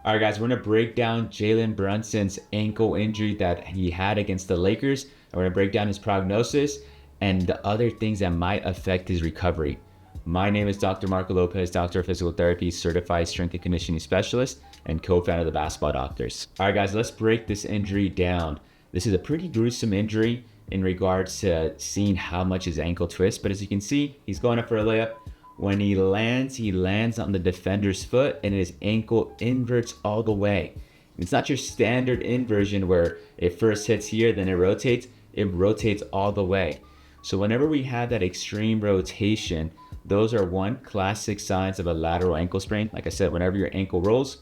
All right, guys, we're going to break down Jalen Brunson's ankle injury that he had against the Lakers. And we're going to break down his prognosis and the other things that might affect his recovery. My name is Dr. Marco Lopez, Doctor of Physical Therapy, Certified Strength and Conditioning Specialist, and co-founder of the Basketball Doctors. All right, guys, let's break this injury down. This is a pretty gruesome injury in regards to seeing how much his ankle twists. But as you can see, he's going up for a layup. When he lands on the defender's foot and his ankle inverts all the way. It's not your standard inversion where it first hits here, then it rotates all the way. So whenever we have that extreme rotation, those are one classic signs of a lateral ankle sprain. Like I said, whenever your ankle rolls,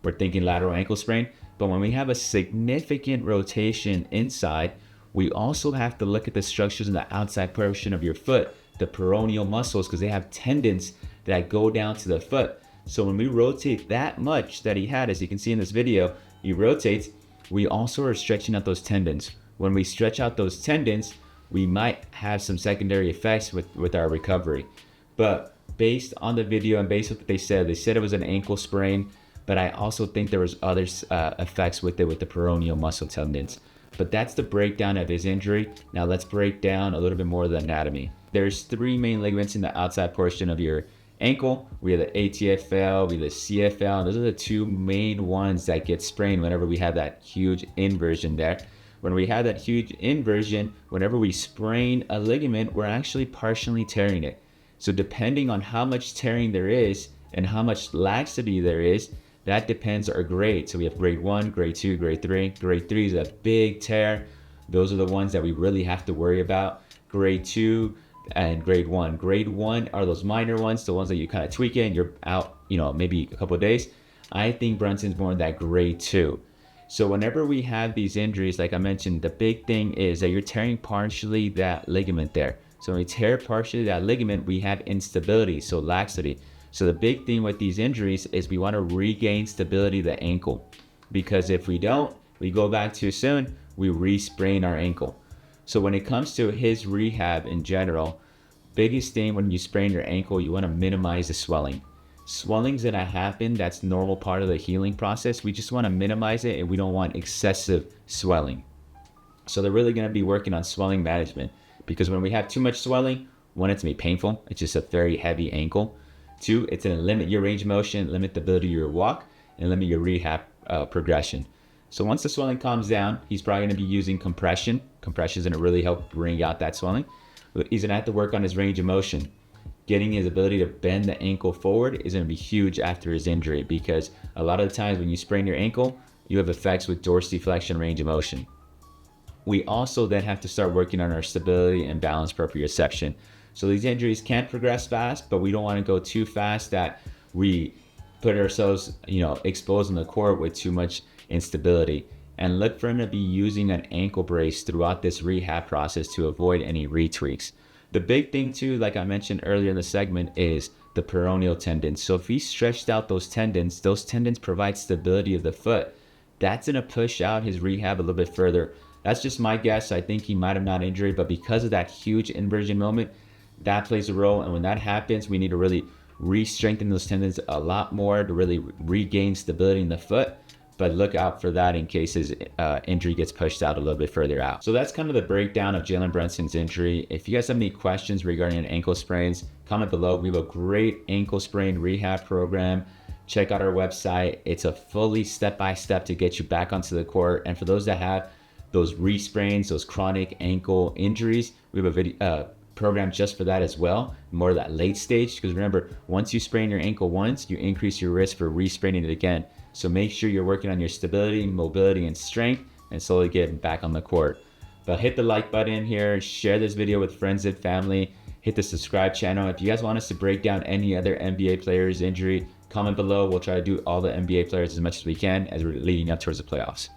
we're thinking lateral ankle sprain. But when we have a significant rotation inside, we also have to look at the structures in the outside portion of your foot, the peroneal muscles, because they have tendons that go down to the foot. So when we rotate that much that he had, as you can see in this video, he rotates, we also are stretching out those tendons. When we stretch out those tendons, we might have some secondary effects with our recovery. But based on the video and based on what they said it was an ankle sprain, but I also think there was other effects with it with the peroneal muscle tendons. But that's the breakdown of his injury. Now let's break down a little bit more of the anatomy. There's three main ligaments in the outside portion of your ankle. We have the ATFL, we have the CFL, and those are the two main ones that get sprained whenever we have that huge inversion there. When we have that huge inversion, whenever we sprain a ligament, we're actually partially tearing it. So depending on how much tearing there is and how much laxity there is, that depends our grade. So we have grade 1, grade 2, grade 3. Grade 3 is a big tear. Those are the ones that we really have to worry about. Grade 2 and grade 1. Grade 1 are those minor ones, the ones that you kind of tweak it and you're out, maybe a couple of days. I think Brunson's more in that grade 2. So whenever we have these injuries, like I mentioned, the big thing is that you're tearing partially that ligament there. So when we tear partially that ligament, we have instability, so laxity. So the big thing with these injuries is we want to regain stability of the ankle, because if we don't, we go back too soon, we re-sprain our ankle. So when it comes to his rehab in general, biggest thing when you sprain your ankle, you want to minimize the swelling. Swelling's gonna happen, that's normal part of the healing process. We just want to minimize it and we don't want excessive swelling. So they're really going to be working on swelling management, because when we have too much swelling, one, it's gonna be painful. It's just a very heavy ankle. Two, it's going to limit your range of motion, limit the ability of your walk, and limit your rehab progression. So once the swelling calms down, he's probably going to be using compression. Compression is going to really help bring out that swelling. He's going to have to work on his range of motion. Getting his ability to bend the ankle forward is going to be huge after his injury, because a lot of the times when you sprain your ankle, you have effects with dorsiflexion range of motion. We also then have to start working on our stability and balance proprioception. So these injuries can progress fast, but we don't want to go too fast that we put ourselves, exposed in the court with too much instability. And look for him to be using an ankle brace throughout this rehab process to avoid any retweaks. The big thing too, like I mentioned earlier in the segment, is the peroneal tendons. So if he stretched out those tendons provide stability of the foot. That's going to push out his rehab a little bit further. That's just my guess. I think he might have not injured, but because of that huge inversion moment, that plays a role. And when that happens, we need to really re-strengthen those tendons a lot more to really regain stability in the foot. But look out for that in case his injury gets pushed out a little bit further out. So that's kind of the breakdown of Jalen Brunson's injury. If you guys have any questions regarding ankle sprains, comment below. We have a great ankle sprain rehab program. Check out our website. It's a fully step-by-step to get you back onto the court. And for those that have those re-sprains, those chronic ankle injuries, we have a video program just for that as well, more of that late stage, because remember, once you sprain your ankle once, you increase your risk for re-spraining it again. So make sure you're working on your stability, mobility, and strength, and slowly getting back on the court. But hit the like button here, share this video with friends and family, hit the subscribe channel. If you guys want us to break down any other NBA players' injury, comment below. We'll try to do all the NBA players as much as we can as we're leading up towards the playoffs.